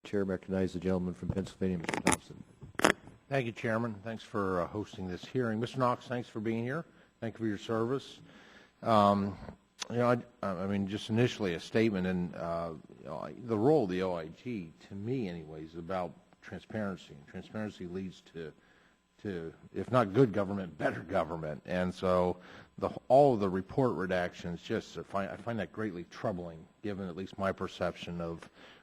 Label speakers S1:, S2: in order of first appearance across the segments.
S1: Chair recognizes the gentleman from Pennsylvania, Mr. Thompson.
S2: Thank you, Chairman. Thanks for hosting this hearing. Mr. Knox, thanks for being here. Thank you for your service. I mean, just initially a statement, and the role of the OIG, to me anyways, is about transparency. And transparency leads to, if not good government, better government. And so all of the report redactions, I find that greatly troubling, given at least my perception of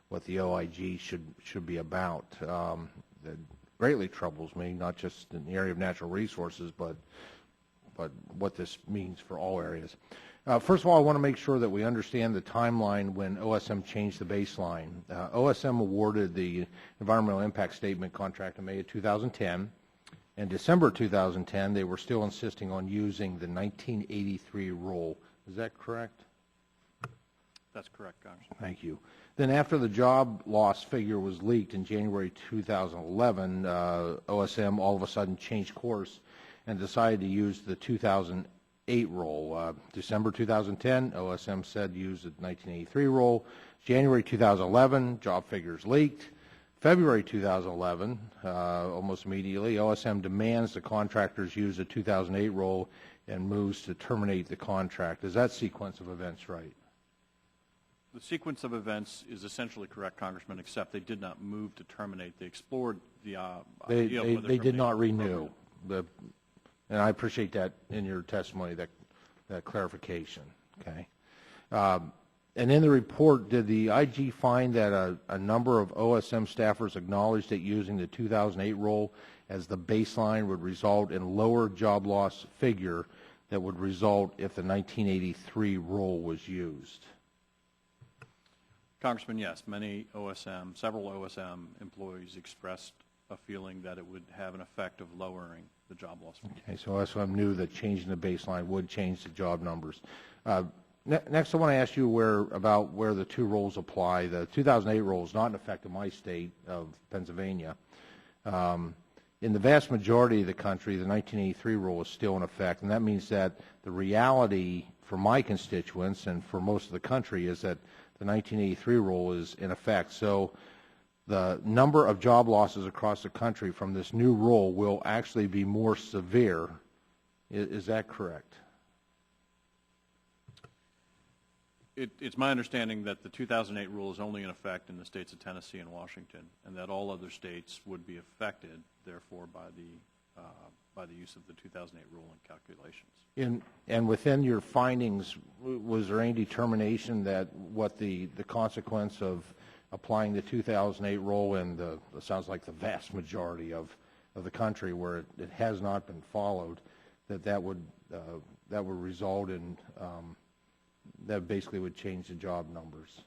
S2: what the OIG should be about. That greatly troubles me, not just in the area of natural resources, but what this means for all areas. First of all, I want to make sure that we understand the timeline when OSM changed the baseline. OSM awarded the Environmental Impact Statement contract in May of 2010. In December 2010, they were still insisting on using the 1983 rule. Is that correct?
S3: That's correct, Congressman.
S2: Thank you. Then after the job loss figure was leaked in January 2011, OSM all of a sudden changed course and decided to use the 2008 rule. December 2010, OSM said use the 1983 rule. January 2011, job figures leaked. February 2011, almost immediately, OSM demands the contractors use the 2008 rule and moves to terminate the contract. Is that sequence of events right?
S3: The sequence of events is essentially correct, Congressman, except they did not move to terminate. They explored the idea of whether
S2: they did not renew. And I appreciate that in your testimony, that clarification. Okay. And in the report, did the IG find that a number of OSM staffers acknowledged that using the 2008 rule as the baseline would result in lower job loss figure that would result if the 1983 rule was used?
S3: Congressman, yes. Several OSM employees expressed a feeling that it would have an effect of lowering the job loss figure.
S2: Okay, so OSM knew that changing the baseline would change the job numbers. Next, I want to ask you about where the two rules apply. The 2008 rule is not in effect in my state of Pennsylvania. In the vast majority of the country, the 1983 rule is still in effect, and that means that the reality for my constituents and for most of the country is that the 1983 rule is in effect. So the number of job losses across the country from this new rule will actually be more severe. Is that correct?
S3: It's my understanding that the 2008 rule is only in effect in the states of Tennessee and Washington, and that all other states would be affected, therefore, by the use of the 2008 rule and calculations.
S2: And within your findings, was there any determination that what the consequence of applying the 2008 rule in it sounds like the vast majority of the country where it has not been followed, that would result in that basically would change the job numbers?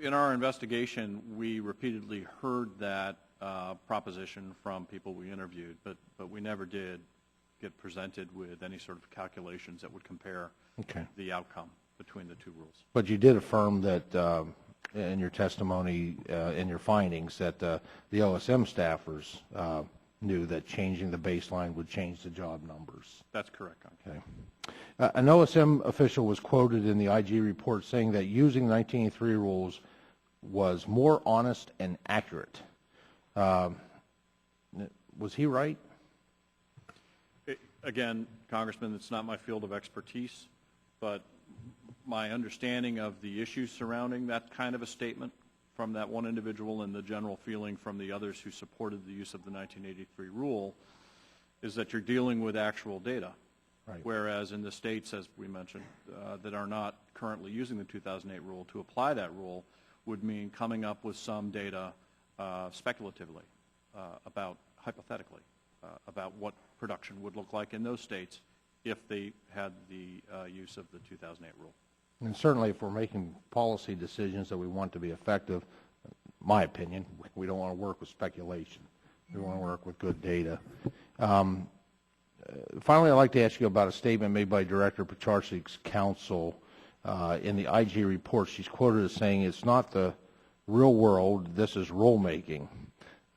S3: In our investigation, we repeatedly heard that proposition from people we interviewed, but we never did get presented with any sort of calculations that would compare the outcome between the two rules.
S2: But you did affirm that in your testimony, in your findings, that the OSM staffers knew that changing the baseline would change the job numbers.
S3: That's correct.
S2: Okay. An OSM official was quoted in the IG report saying that using the 1983 rules was more honest and accurate. Was he right?
S3: Again, Congressman, it's not my field of expertise, but my understanding of the issues surrounding that kind of a statement from that one individual and the general feeling from the others who supported the use of the 1983 rule is that you're dealing with actual data. Right. Whereas in the states, as we mentioned, that are not currently using the 2008 rule, to apply that rule would mean coming up with some data speculatively, hypothetically, about what production would look like in those states if they had the use of the 2008 rule.
S2: And certainly if we're making policy decisions that we want to be effective, my opinion, we don't want to work with speculation. We want to work with good data. Finally, I'd like to ask you about a statement made by Director Pacharsik's counsel in the IG report. She's quoted as saying, "It's not the real world, this is rulemaking."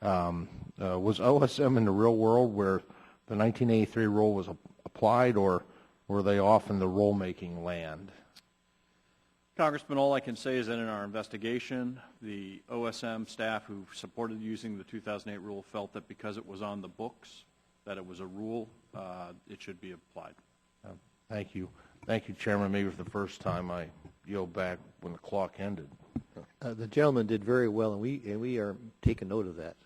S2: Was OSM in the real world where the 1983 rule was applied, or were they off in the rulemaking land?
S3: Congressman, all I can say is that in our investigation, the OSM staff who supported using the 2008 rule felt that because it was on the books, that it was a rule, it should be applied.
S2: Thank you. Thank you, Chairman. Maybe for the first time I yelled back when the clock ended.
S1: The gentleman did very well, and we are taking note of that.